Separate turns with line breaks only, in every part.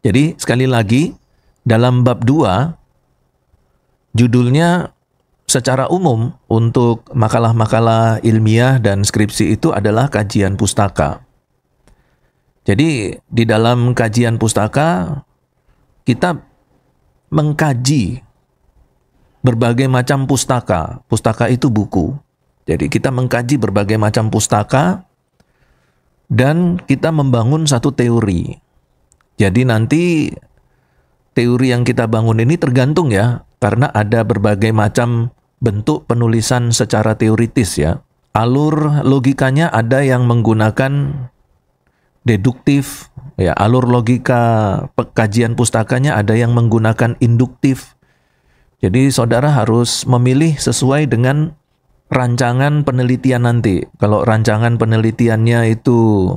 Jadi sekali lagi, dalam bab 2, judulnya secara umum untuk makalah-makalah ilmiah dan skripsi itu adalah kajian pustaka. Jadi di dalam kajian pustaka, kita mengkaji berbagai macam pustaka. Pustaka itu buku. Jadi kita mengkaji berbagai macam pustaka dan kita membangun satu teori. Jadi nanti teori yang kita bangun ini tergantung ya, karena ada berbagai macam bentuk penulisan secara teoritis ya. Alur logikanya ada yang menggunakan deduktif, ya, alur logika kajian pustakanya ada yang menggunakan induktif. Jadi saudara harus memilih sesuai dengan rancangan penelitian nanti. Kalau rancangan penelitiannya itu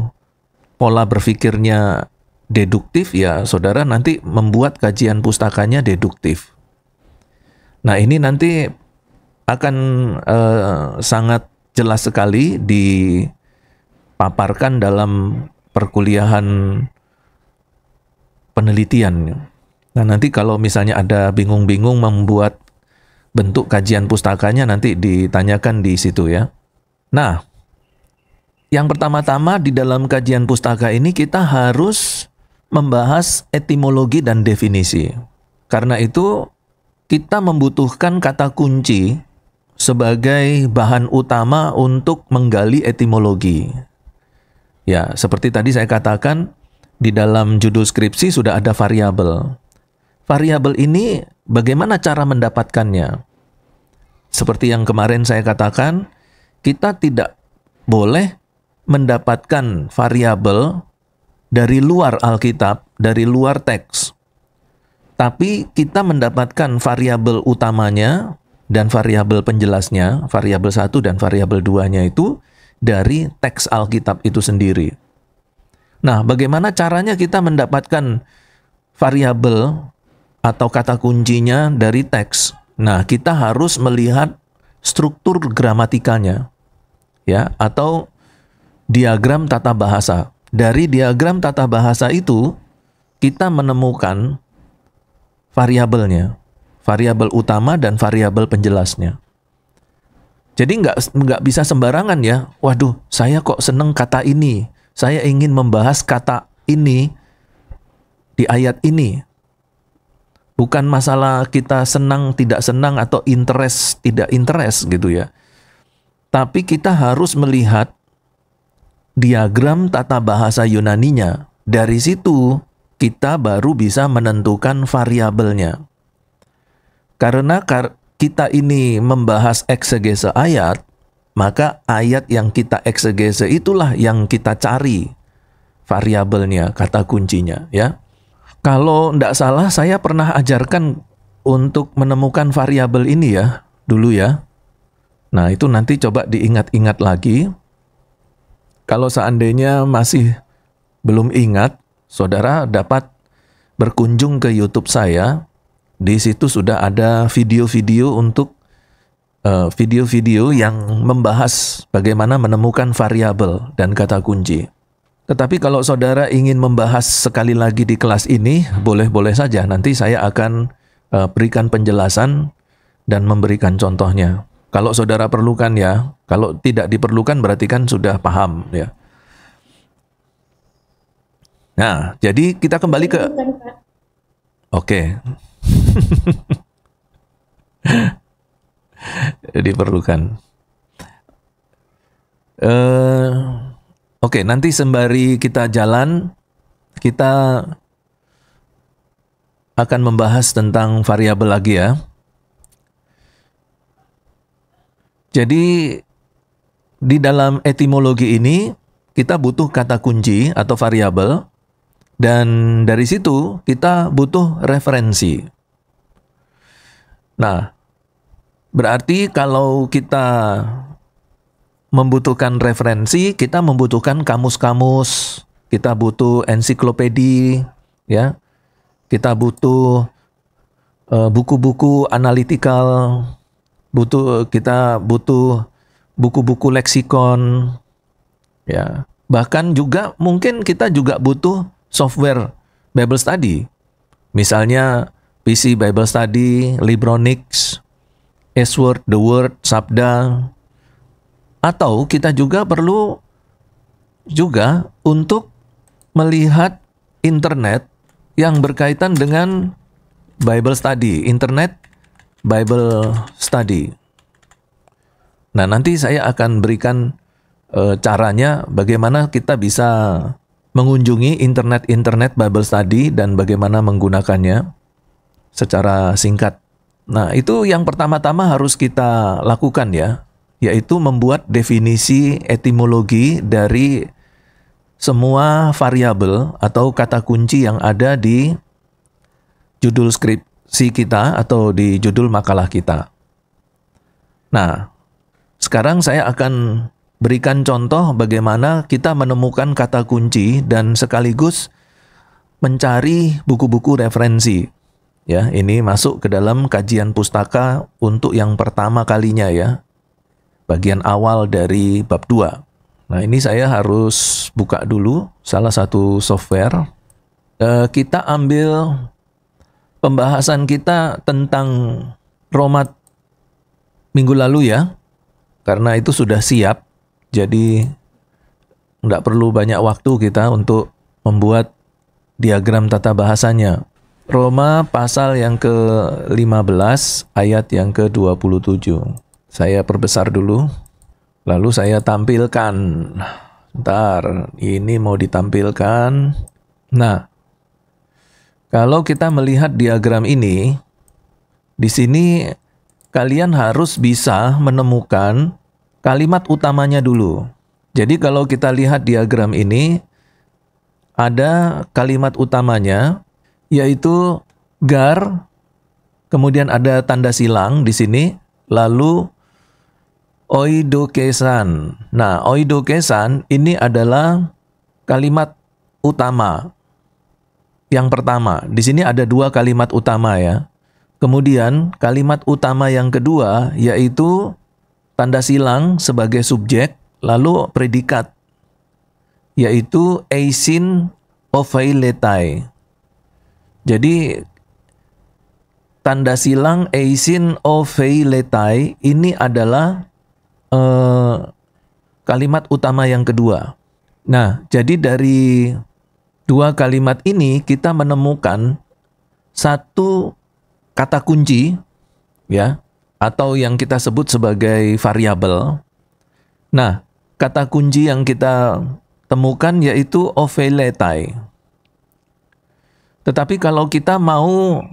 pola berpikirnya deduktif, ya saudara nanti membuat kajian pustakanya deduktif. Nah ini nanti akan sangat jelas sekali dipaparkan dalam perkuliahan penelitian. Nah nanti kalau misalnya ada bingung-bingung membuat bentuk kajian pustakanya, nanti ditanyakan di situ ya. Nah, yang pertama-tama di dalam kajian pustaka ini kita harus membahas etimologi dan definisi. Karena itu kita membutuhkan kata kunci sebagai bahan utama untuk menggali etimologi. Ya, seperti tadi saya katakan, di dalam judul skripsi sudah ada variabel. Variabel ini bagaimana cara mendapatkannya? Seperti yang kemarin saya katakan, kita tidak boleh mendapatkan variabel dari luar Alkitab, dari luar teks. Tapi kita mendapatkan variabel utamanya dan variabel penjelasnya, variabel 1 dan variabel 2-nya itu dari teks Alkitab itu sendiri. Nah, bagaimana caranya kita mendapatkan variabel atau kata kuncinya dari teks? Nah, kita harus melihat struktur gramatikanya, ya, atau diagram tata bahasa. Dari diagram tata bahasa itu, kita menemukan variabelnya, variabel utama dan variabel penjelasnya. Jadi nggak bisa sembarangan ya. Waduh, saya kok seneng kata ini. Saya ingin membahas kata ini di ayat ini. Bukan masalah kita senang, tidak senang, atau interest, tidak interest gitu ya. Tapi kita harus melihat diagram tata bahasa Yunaninya. Dari situ kita baru bisa menentukan variabelnya. Karena kita ini membahas eksegese ayat, maka ayat yang kita eksegese itulah yang kita cari variabelnya, kata kuncinya ya. Kalau tidak salah, saya pernah ajarkan untuk menemukan variabel ini ya, dulu ya. Nah, itu nanti coba diingat-ingat lagi. Kalau seandainya masih belum ingat, saudara dapat berkunjung ke YouTube saya. Di situ sudah ada video-video untuk video-video yang membahas bagaimana menemukan variabel dan kata kunci. Tetapi kalau saudara ingin membahas sekali lagi di kelas ini, boleh-boleh saja. Nanti saya akan berikan penjelasan dan memberikan contohnya. Kalau saudara perlukan ya, kalau tidak diperlukan berarti kan sudah paham ya. Nah, jadi kita kembali ke... Oke. Diperlukan. Oke, nanti sembari kita jalan, kita akan membahas tentang variabel lagi ya. Jadi, di dalam etimologi ini, kita butuh kata kunci atau variabel, dan dari situ kita butuh referensi. Nah, berarti kalau kita membutuhkan referensi, kita membutuhkan kamus-kamus, kita butuh ensiklopedi, ya, kita butuh buku-buku analitikal, kita butuh buku-buku leksikon, ya. Bahkan juga mungkin kita juga butuh software Bible Study. Misalnya PC Bible Study, Libronix, S-Word, The Word, Sabda. Atau kita juga perlu juga untuk melihat internet yang berkaitan dengan Bible Study, internet Bible Study. Nah, nanti saya akan berikan caranya bagaimana kita bisa mengunjungi internet Bible Study dan bagaimana menggunakannya secara singkat. Nah, itu yang pertama-tama harus kita lakukan ya, yaitu membuat definisi etimologi dari semua variabel atau kata kunci yang ada di judul skripsi kita atau di judul makalah kita. Nah, sekarang saya akan berikan contoh bagaimana kita menemukan kata kunci dan sekaligus mencari buku-buku referensi. Ya, ini masuk ke dalam kajian pustaka untuk yang pertama kalinya ya. Bagian awal dari bab 2. Nah, ini saya harus buka dulu salah satu software. Kita ambil pembahasan kita tentang Roma minggu lalu ya. Karena itu sudah siap. Jadi nggak perlu banyak waktu kita untuk membuat diagram tata bahasanya. Roma pasal yang ke-15 ayat yang ke-27. Saya perbesar dulu. Lalu saya tampilkan. Bentar, ini mau ditampilkan. Nah, kalau kita melihat diagram ini, di sini kalian harus bisa menemukan kalimat utamanya dulu. Jadi kalau kita lihat diagram ini, ada kalimat utamanya, yaitu gar, kemudian ada tanda silang di sini, lalu oidokesan. Nah, oidokesan ini adalah kalimat utama. Yang pertama, di sini ada 2 kalimat utama ya. Kemudian kalimat utama yang kedua yaitu tanda silang sebagai subjek, lalu predikat, yaitu eisin opheiletai. Jadi, tanda silang eisin opheiletai ini adalah kalimat utama yang kedua. Nah, jadi dari 2 kalimat ini kita menemukan satu kata kunci, ya, atau yang kita sebut sebagai variabel. Nah, kata kunci yang kita temukan yaitu opheiletai. Tetapi kalau kita mau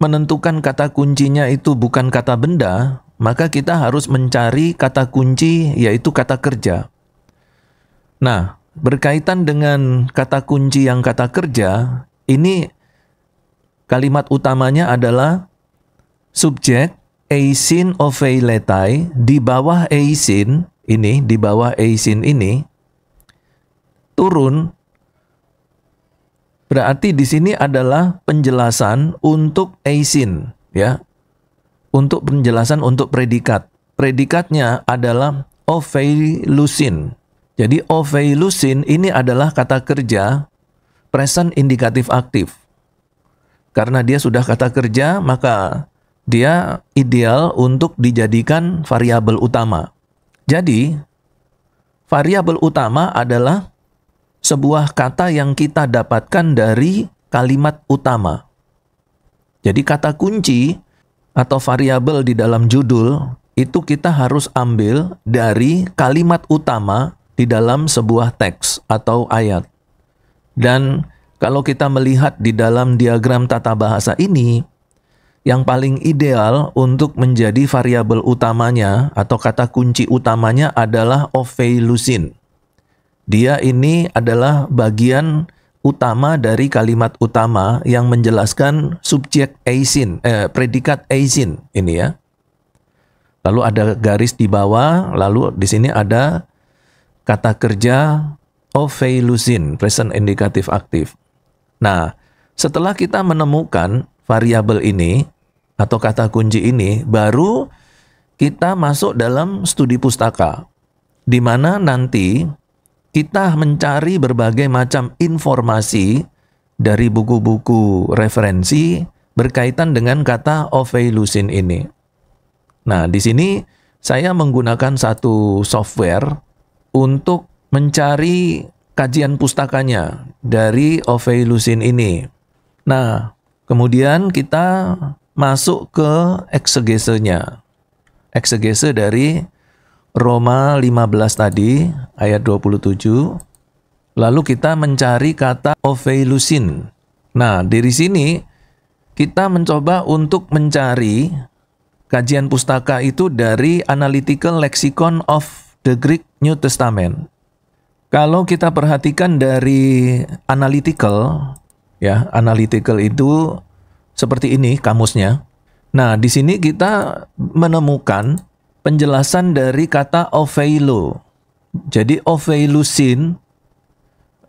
menentukan kata kuncinya itu bukan kata benda, maka kita harus mencari kata kunci yaitu kata kerja. Nah, berkaitan dengan kata kunci yang kata kerja, ini kalimat utamanya adalah subjek eisin opheiletai, di bawah eisin ini, di bawah eisin ini turun. Berarti di sini adalah penjelasan untuk eisin, ya. Untuk penjelasan untuk predikat. Predikatnya adalah opheilusin. Jadi opheilusin ini adalah kata kerja present indikatif aktif. Karena dia sudah kata kerja, maka dia ideal untuk dijadikan variabel utama. Jadi, variabel utama adalah sebuah kata yang kita dapatkan dari kalimat utama. Jadi kata kunci atau variabel di dalam judul itu kita harus ambil dari kalimat utama di dalam sebuah teks atau ayat. Dan kalau kita melihat di dalam diagram tata bahasa ini, yang paling ideal untuk menjadi variabel utamanya atau kata kunci utamanya adalah opheilusin. Dia ini adalah bagian utama dari kalimat utama yang menjelaskan subjek eisin, predikat eisin ini ya. Lalu ada garis di bawah, lalu di sini ada kata kerja opheilusin, present indikatif aktif. Nah, setelah kita menemukan variabel ini atau kata kunci ini, baru kita masuk dalam studi pustaka, di mana nanti kita mencari berbagai macam informasi dari buku-buku referensi berkaitan dengan kata Opheilusin ini. Nah, di sini saya menggunakan satu software untuk mencari kajian pustakanya dari Opheilusin ini. Nah, kemudian kita masuk ke eksegesenya. Eksegese dari Roma 15 tadi, ayat 27. Lalu kita mencari kata Opheilusin. Nah, dari sini kita mencoba untuk mencari kajian pustaka itu dari Analytical Lexicon of the Greek New Testament. Kalau kita perhatikan dari analytical, ya, analytical itu seperti ini kamusnya. Nah, di sini kita menemukan penjelasan dari kata opheilo. Jadi Opheilusin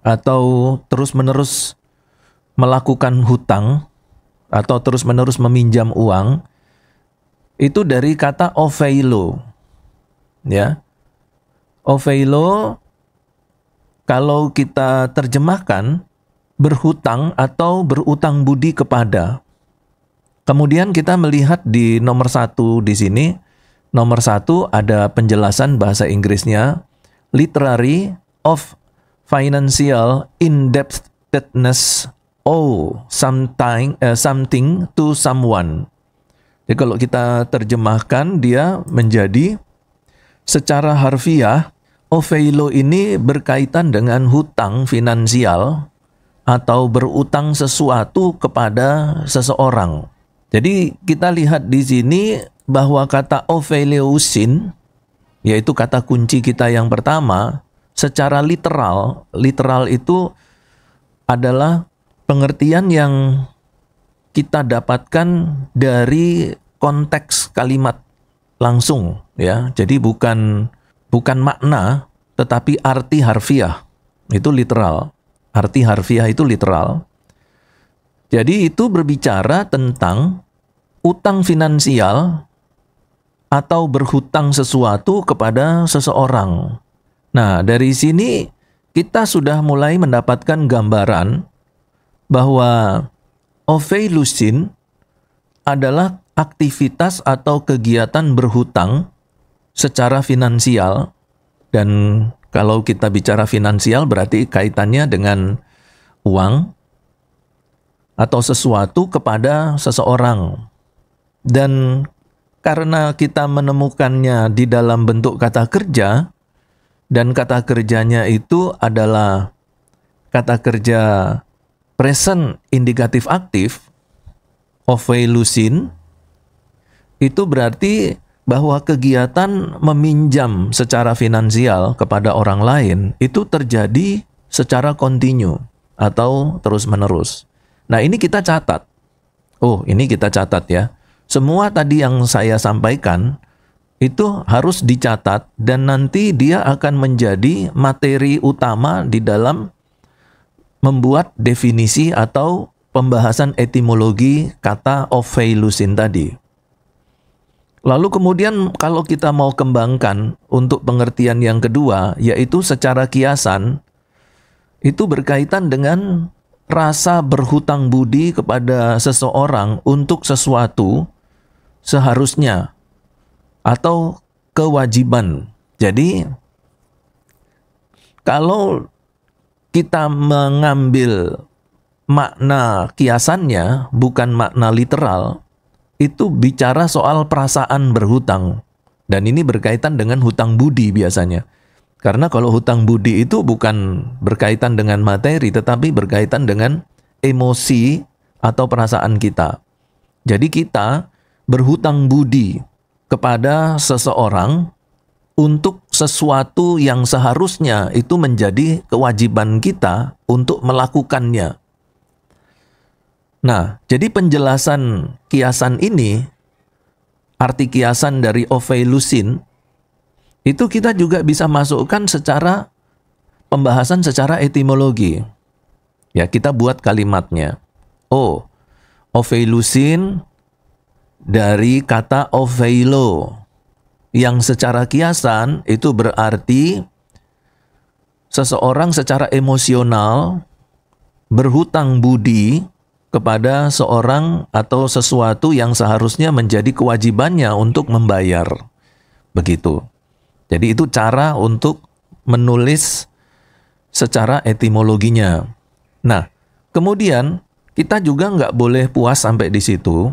atau terus-menerus melakukan hutang atau terus-menerus meminjam uang itu dari kata opheilo. Ya. Opheilo kalau kita terjemahkan berhutang atau berutang budi kepada. Kemudian kita melihat di nomor 1 di sini. Nomor 1 ada penjelasan bahasa Inggrisnya, literary of financial indebtedness owe something to someone. Jadi kalau kita terjemahkan dia menjadi secara harfiah, opheilo ini berkaitan dengan hutang finansial atau berutang sesuatu kepada seseorang. Jadi kita lihat di sini bahwa kata Opheilusin, yaitu kata kunci kita yang pertama, secara literal itu adalah pengertian yang kita dapatkan dari konteks kalimat langsung, ya. Jadi bukan makna, tetapi arti harfiah. Itu literal. Arti harfiah itu literal. Jadi itu berbicara tentang utang finansial atau berhutang sesuatu kepada seseorang. Nah, dari sini kita sudah mulai mendapatkan gambaran bahwa Opheilusin adalah aktivitas atau kegiatan berhutang secara finansial. Dan kalau kita bicara finansial berarti kaitannya dengan uang atau sesuatu kepada seseorang. Dan karena kita menemukannya di dalam bentuk kata kerja, dan kata kerjanya itu adalah kata kerja present indikatif aktif, Opheilusin, itu berarti bahwa kegiatan meminjam secara finansial kepada orang lain itu terjadi secara kontinu atau terus-menerus. Nah, ini kita catat. Oh, ini kita catat ya. Semua tadi yang saya sampaikan itu harus dicatat dan nanti dia akan menjadi materi utama di dalam membuat definisi atau pembahasan etimologi kata Opheilusin tadi. Lalu kemudian kalau kita mau kembangkan untuk pengertian yang kedua, yaitu secara kiasan, itu berkaitan dengan rasa berhutang budi kepada seseorang untuk sesuatu seharusnya atau kewajiban. Jadi kalau kita mengambil makna kiasannya bukan makna literal, itu bicara soal perasaan berhutang. Dan ini berkaitan dengan hutang budi biasanya. Karena kalau hutang budi itu bukan berkaitan dengan materi, tetapi berkaitan dengan emosi atau perasaan kita. Jadi kita berhutang budi kepada seseorang untuk sesuatu yang seharusnya itu menjadi kewajiban kita untuk melakukannya. Nah, jadi penjelasan kiasan ini, arti kiasan dari Opheilusin, itu kita juga bisa masukkan secara pembahasan secara etimologi. Ya, kita buat kalimatnya. Oh, Opheilusin dari kata opheilo, yang secara kiasan itu berarti seseorang secara emosional berhutang budi kepada seorang atau sesuatu yang seharusnya menjadi kewajibannya untuk membayar. Begitu. Jadi itu cara untuk menulis secara etimologinya. Nah, kemudian kita juga nggak boleh puas sampai di situ.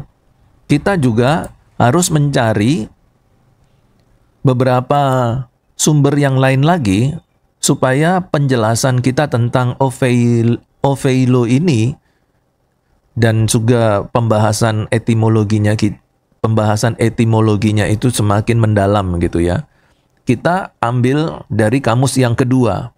Kita juga harus mencari beberapa sumber yang lain lagi supaya penjelasan kita tentang oveilo ini dan juga pembahasan etimologinya itu semakin mendalam gitu ya. Kita ambil dari kamus yang kedua,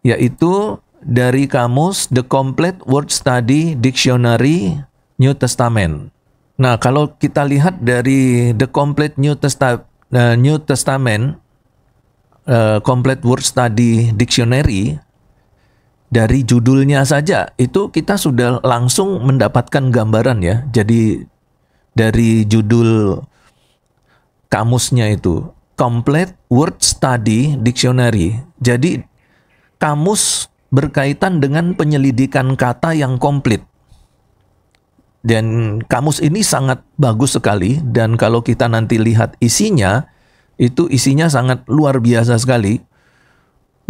yaitu dari kamus The Complete Word Study Dictionary New Testament. Nah, kalau kita lihat dari The Complete New Testament Complete Word Study Dictionary, dari judulnya saja itu kita sudah langsung mendapatkan gambaran ya. Jadi dari judul kamusnya itu Complete Word Study Dictionary. Jadi kamus berkaitan dengan penyelidikan kata yang komplit. Dan kamus ini sangat bagus sekali, dan kalau kita nanti lihat isinya, itu isinya sangat luar biasa sekali.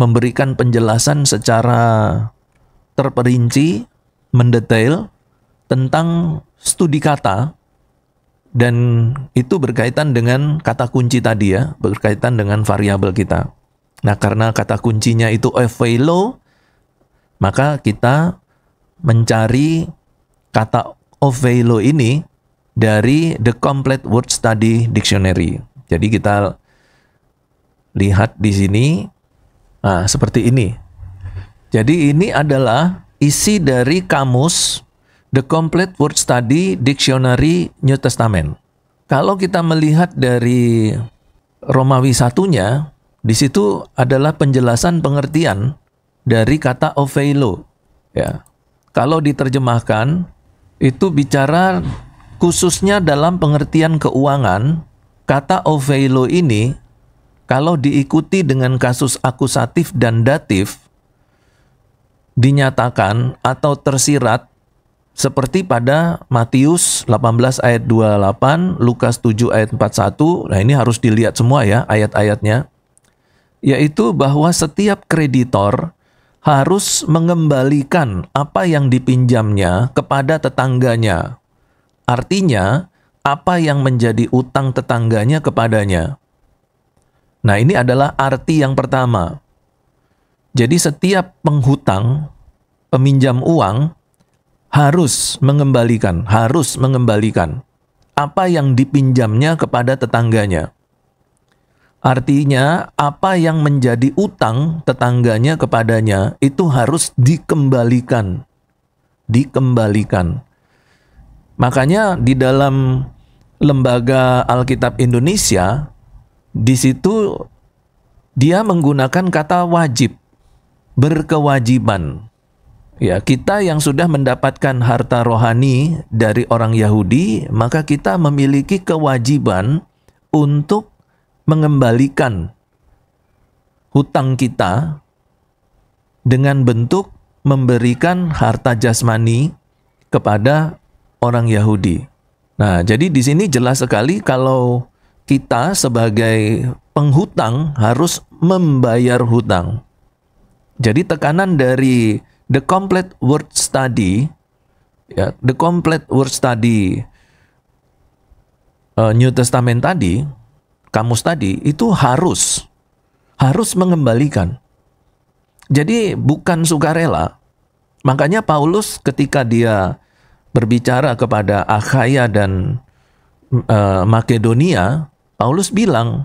Memberikan penjelasan secara terperinci, mendetail tentang studi kata, dan itu berkaitan dengan kata kunci tadi ya, berkaitan dengan variabel kita. Nah, karena kata kuncinya itu oveilo, maka kita mencari kata oveilo ini dari The Complete Word Study Dictionary. Jadi kita lihat di sini, nah, seperti ini. Jadi ini adalah isi dari kamus The Complete Word Study Dictionary New Testament. Kalau kita melihat dari Romawi 1-nya, di situ adalah penjelasan pengertian dari kata oveilo. Ya. Kalau diterjemahkan, itu bicara khususnya dalam pengertian keuangan, kata oveilo ini kalau diikuti dengan kasus akusatif dan datif, dinyatakan atau tersirat seperti pada Matius 18 ayat 28, Lukas 7 ayat 41, nah ini harus dilihat semua ya ayat-ayatnya, yaitu bahwa setiap kreditor harus mengembalikan apa yang dipinjamnya kepada tetangganya. Artinya, apa yang menjadi utang tetangganya kepadanya. Nah, ini adalah arti yang pertama. Jadi setiap penghutang, peminjam uang, harus mengembalikan apa yang dipinjamnya kepada tetangganya. Artinya, apa yang menjadi utang tetangganya kepadanya itu harus dikembalikan. Makanya di dalam Lembaga Alkitab Indonesia, di situ dia menggunakan kata wajib, berkewajiban. Ya, kita yang sudah mendapatkan harta rohani dari orang Yahudi, maka kita memiliki kewajiban untuk mengembalikan hutang kita dengan bentuk memberikan harta jasmani kepada orang Yahudi. Nah, jadi di sini jelas sekali kalau kita sebagai penghutang harus membayar hutang. Jadi tekanan dari The Complete Word Study, ya, The Complete Word Study New Testament tadi, kamus tadi, itu harus mengembalikan. Jadi bukan sukarela. Makanya Paulus ketika dia berbicara kepada Akhaya dan Makedonia, Paulus bilang,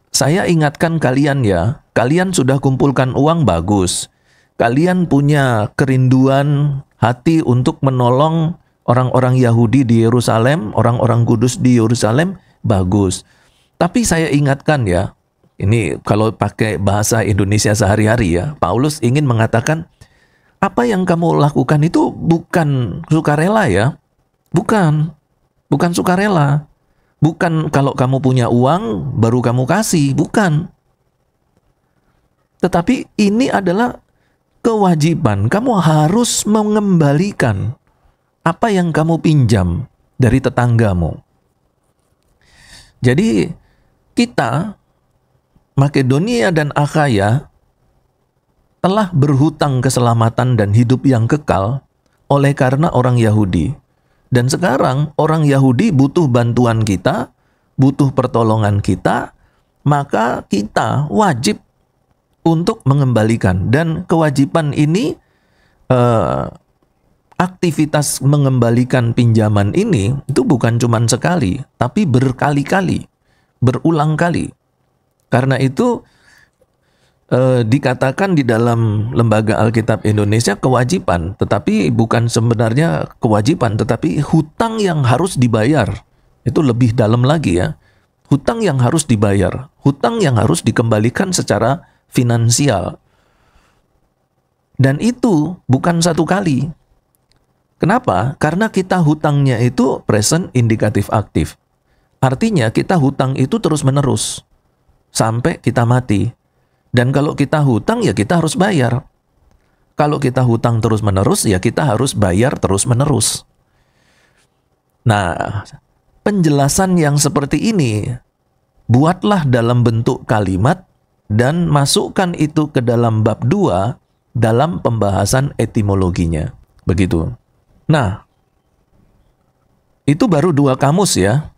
saya ingatkan kalian ya, kalian sudah kumpulkan uang bagus. Kalian punya kerinduan hati untuk menolong orang-orang Yahudi di Yerusalem, orang-orang kudus di Yerusalem, bagus. Tapi saya ingatkan ya, ini kalau pakai bahasa Indonesia sehari-hari ya, Paulus ingin mengatakan, apa yang kamu lakukan itu bukan sukarela ya. Bukan sukarela. Bukan kalau kamu punya uang, baru kamu kasih. Bukan. Tetapi ini adalah kewajiban, kamu harus mengembalikan apa yang kamu pinjam dari tetanggamu. Jadi kita, Makedonia dan Akhaya, telah berhutang keselamatan dan hidup yang kekal oleh karena orang Yahudi. Dan sekarang orang Yahudi butuh bantuan kita, butuh pertolongan kita, maka kita wajib untuk mengembalikan. Dan kewajiban ini, aktivitas mengembalikan pinjaman ini itu bukan cuma sekali, tapi berkali-kali, berulang kali. Karena itu dikatakan di dalam Lembaga Alkitab Indonesia kewajiban, tetapi bukan sebenarnya kewajiban, tetapi hutang yang harus dibayar. Itu lebih dalam lagi ya. Hutang yang harus dibayar, hutang yang harus dikembalikan secara finansial. Dan itu bukan satu kali. Kenapa? Karena kita hutangnya itu present, indikatif, aktif. Artinya kita hutang itu terus-menerus sampai kita mati. Dan kalau kita hutang ya kita harus bayar. Kalau kita hutang terus-menerus ya kita harus bayar terus-menerus. Nah, penjelasan yang seperti ini buatlah dalam bentuk kalimat dan masukkan itu ke dalam bab 2 dalam pembahasan etimologinya. Begitu. Nah, itu baru 2 kamus ya.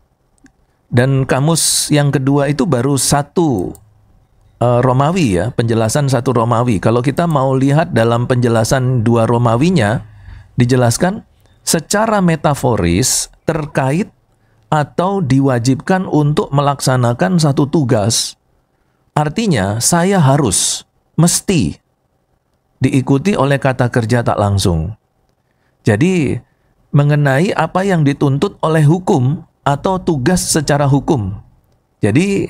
Dan kamus yang kedua itu baru 1 Romawi ya, penjelasan 1 Romawi. Kalau kita mau lihat dalam penjelasan 2 Romawinya, dijelaskan secara metaforis terkait atau diwajibkan untuk melaksanakan satu tugas. Artinya saya harus, mesti diikuti oleh kata kerja tak langsung. Jadi mengenai apa yang dituntut oleh hukum atau tugas secara hukum. Jadi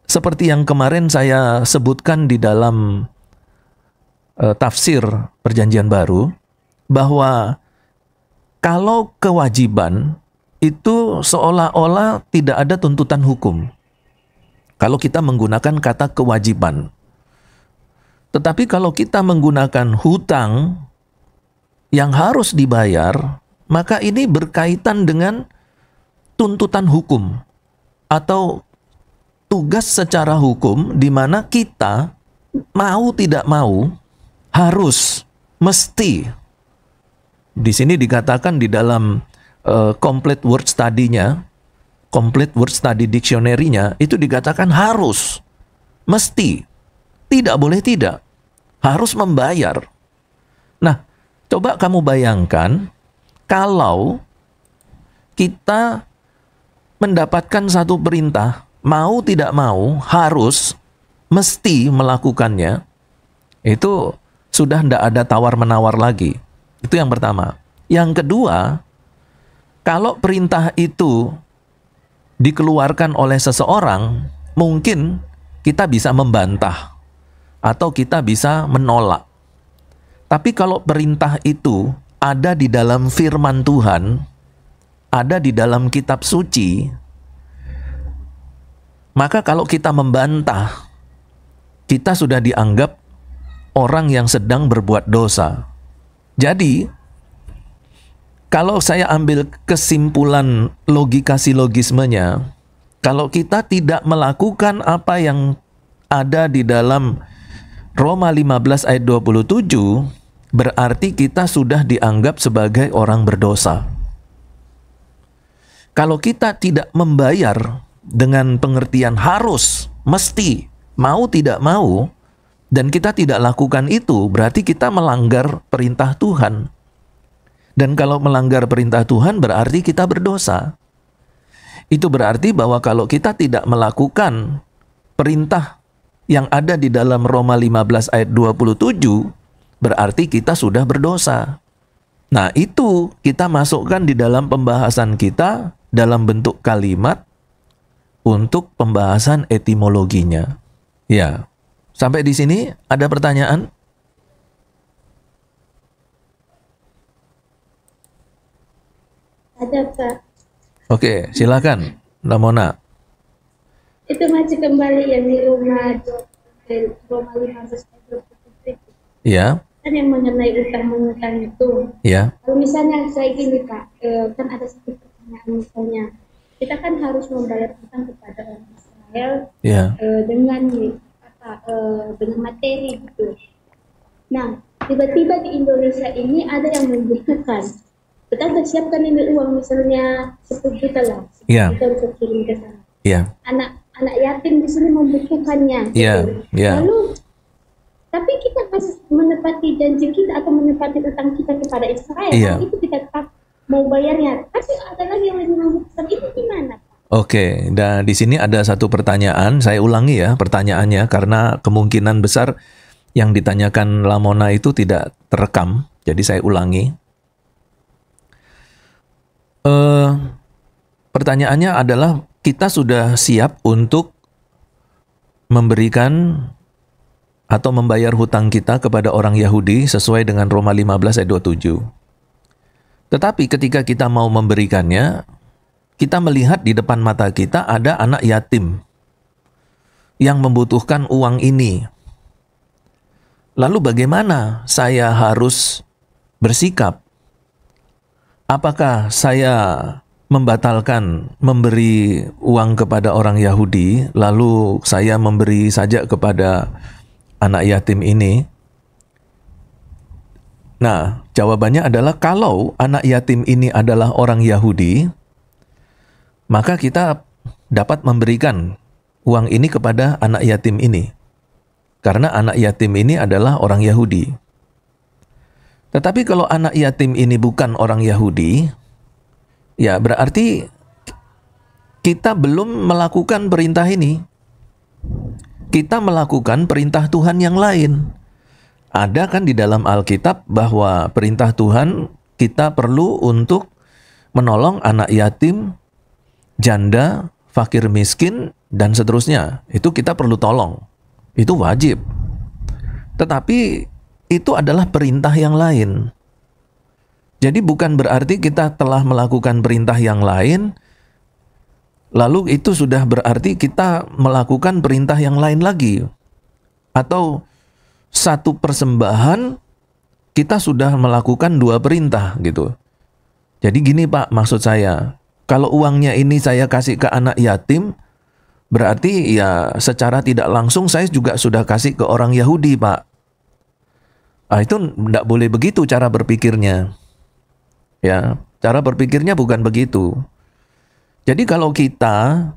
seperti yang kemarin saya sebutkan di dalam tafsir Perjanjian Baru, bahwa kalau kewajiban itu seolah-olah tidak ada tuntutan hukum kalau kita menggunakan kata kewajiban. Tetapi kalau kita menggunakan hutang yang harus dibayar, maka ini berkaitan dengan tuntutan hukum atau tugas secara hukum di mana kita mau tidak mau harus, mesti. Di sini dikatakan di dalam Complete Word Study-nya, Complete Word Study Dictionary-nya, itu dikatakan harus, mesti, tidak boleh tidak, harus membayar. Nah, coba kamu bayangkan kalau kita mendapatkan satu perintah, mau tidak mau, harus, mesti melakukannya, itu sudah tidak ada tawar-menawar lagi. Itu yang pertama. Yang kedua, kalau perintah itu dikeluarkan oleh seseorang, mungkin kita bisa membantah atau kita bisa menolak. Tapi kalau perintah itu ada di dalam firman Tuhan, ada di dalam kitab suci, maka kalau kita membantah, kita sudah dianggap orang yang sedang berbuat dosa. Jadi, kalau saya ambil kesimpulan logika-silogismenya, kalau kita tidak melakukan apa yang ada di dalam Roma 15 ayat 27, berarti kita sudah dianggap sebagai orang berdosa. Kalau kita tidak membayar dengan pengertian harus, mesti, mau tidak mau, dan kita tidak lakukan itu, berarti kita melanggar perintah Tuhan. Dan kalau melanggar perintah Tuhan berarti kita berdosa. Itu berarti bahwa kalau kita tidak melakukan perintah yang ada di dalam Roma 15 ayat 27, berarti kita sudah berdosa. Nah, itu kita masukkan di dalam pembahasan kita dalam bentuk kalimat untuk pembahasan etimologinya. Ya, sampai di sini ada pertanyaan?
Ada, Pak.
Oke, silakan, Ramona.
Itu masih kembali yang di Roma 15 ayat 27.
Ya.
kan yang mengenai utang-utang itu.
Ya,
Kalau misalnya saya gini Pak, kan ada satu pertanyaan misalnya, kita kan harus membayar utang kepada orang Israel
ya,
dengan dengan materi gitu. Nah, tiba-tiba di Indonesia ini ada yang membutuhkan. Kita udah siapkan ini uang misalnya 10 juta lah, 10
ya,
juta untuk kirim ke sana.
ya,
Anak yatim di sini membutuhkannya.
ya,
Gitu.
ya.
Lalu, tapi kita harus menepati janji kita atau menepati utang kita kepada Israel.
Iya.
Kalau itu kita tetap mau bayarnya. Tapi ada lagi yang lebih membutuhkan. Itu gimana?
Oke, dan di sini ada satu pertanyaan, saya ulangi ya pertanyaannya karena kemungkinan besar yang ditanyakan Lamona itu tidak terekam, jadi saya ulangi. Pertanyaannya adalah kita sudah siap untuk memberikan atau membayar hutang kita kepada orang Yahudi sesuai dengan Roma 15 ayat 27. Tetapi ketika kita mau memberikannya, kita melihat di depan mata kita ada anak yatim yang membutuhkan uang ini. Lalu bagaimana saya harus bersikap? Apakah saya membatalkan memberi uang kepada orang Yahudi, lalu saya memberi saja kepada anak yatim ini? Nah, jawabannya adalah kalau anak yatim ini adalah orang Yahudi, maka kita dapat memberikan uang ini kepada anak yatim ini. Karena anak yatim ini adalah orang Yahudi. Tetapi kalau anak yatim ini bukan orang Yahudi, ya berarti kita belum melakukan perintah ini. Kita melakukan perintah Tuhan yang lain. Ada kan di dalam Alkitab bahwa perintah Tuhan kita perlu untuk menolong anak yatim, janda, fakir miskin, dan seterusnya. Itu kita perlu tolong. Itu wajib. Tetapi itu adalah perintah yang lain. Jadi bukan berarti kita telah melakukan perintah yang lain, lalu itu sudah berarti kita melakukan perintah yang lain lagi. Atau satu persembahan, kita sudah melakukan dua perintah gitu. Jadi gini Pak, maksud saya, kalau uangnya ini saya kasih ke anak yatim, berarti ya secara tidak langsung saya juga sudah kasih ke orang Yahudi Pak. Itu tidak boleh begitu cara berpikirnya. Ya, cara berpikirnya bukan begitu. Jadi kalau kita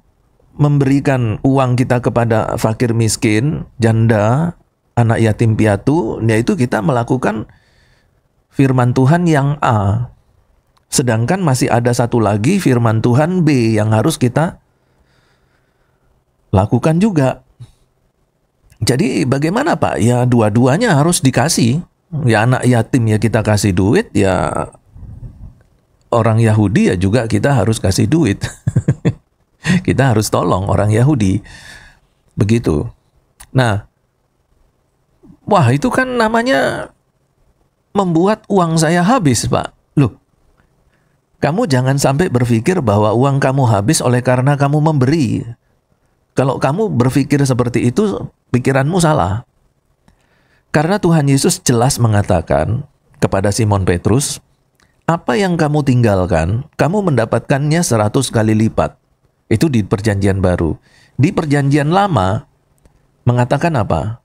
memberikan uang kita kepada fakir miskin, janda, anak yatim piatu, yaitu kita melakukan firman Tuhan yang A. Sedangkan masih ada satu lagi firman Tuhan B yang harus kita lakukan juga. Jadi bagaimana Pak? Ya dua-duanya harus dikasih. Ya anak yatim ya kita kasih duit, ya orang Yahudi ya juga kita harus kasih duit. Kita harus tolong orang Yahudi. Begitu. Nah, wah itu kan namanya membuat uang saya habis Pak. Loh, kamu jangan sampai berpikir bahwa uang kamu habis oleh karena kamu memberi. Kalau kamu berpikir seperti itu, pikiranmu salah. Karena Tuhan Yesus jelas mengatakan kepada Simon Petrus, apa yang kamu tinggalkan, kamu mendapatkannya 100 kali lipat. Itu di perjanjian baru. Di perjanjian lama, mengatakan apa?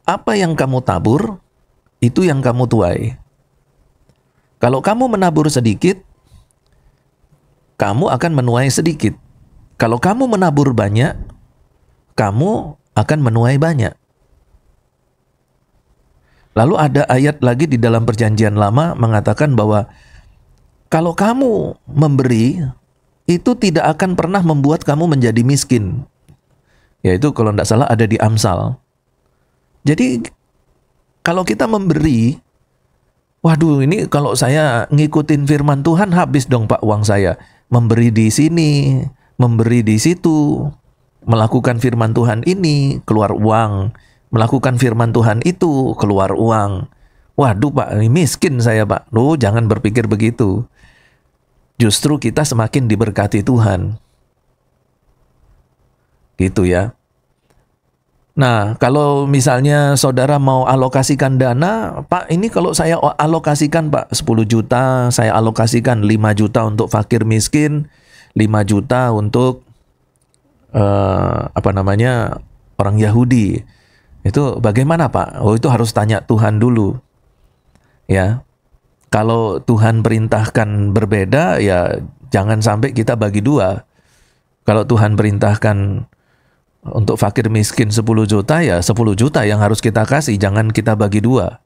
Apa yang kamu tabur, itu yang kamu tuai. Kalau kamu menabur sedikit, kamu akan menuai sedikit. Kalau kamu menabur banyak, kamu akan menuai banyak. Lalu ada ayat lagi di dalam perjanjian lama mengatakan bahwa kalau kamu memberi, itu tidak akan pernah membuat kamu menjadi miskin. Yaitu kalau tidak salah ada di Amsal. Jadi kalau kita memberi, waduh ini kalau saya ngikutin firman Tuhan habis dong Pak uang saya. Memberi di sini, memberi di situ, melakukan firman Tuhan ini, keluar uang. Melakukan firman Tuhan itu, keluar uang. Waduh Pak, ini miskin saya Pak. Loh, jangan berpikir begitu. Justru kita semakin diberkati Tuhan. Gitu ya. Nah, kalau misalnya saudara mau alokasikan dana, Pak, ini kalau saya alokasikan Pak 10 juta, saya alokasikan 5 juta untuk fakir miskin, 5 juta untuk orang Yahudi. Itu bagaimana Pak? Oh, itu harus tanya Tuhan dulu. Ya. Kalau Tuhan perintahkan berbeda, ya jangan sampai kita bagi dua. Kalau Tuhan perintahkan untuk fakir miskin 10 juta, ya 10 juta yang harus kita kasih, jangan kita bagi dua.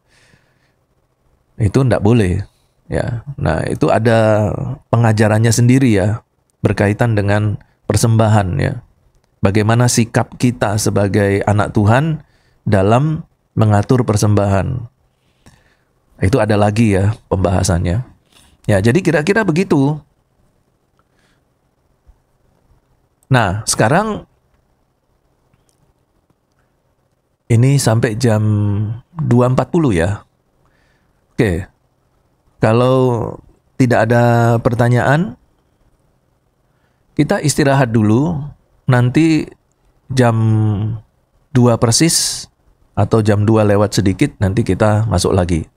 Itu enggak boleh. Ya. Nah, itu ada pengajarannya sendiri ya, berkaitan dengan persembahan ya. Bagaimana sikap kita sebagai anak Tuhan dalam mengatur persembahan. Itu ada lagi ya pembahasannya. Ya, jadi kira-kira begitu. Nah, sekarang ini sampai jam 2.40 ya. Oke. Kalau tidak ada pertanyaan, kita istirahat dulu. Nanti jam 2 persis atau jam 2 lewat sedikit nanti kita masuk lagi.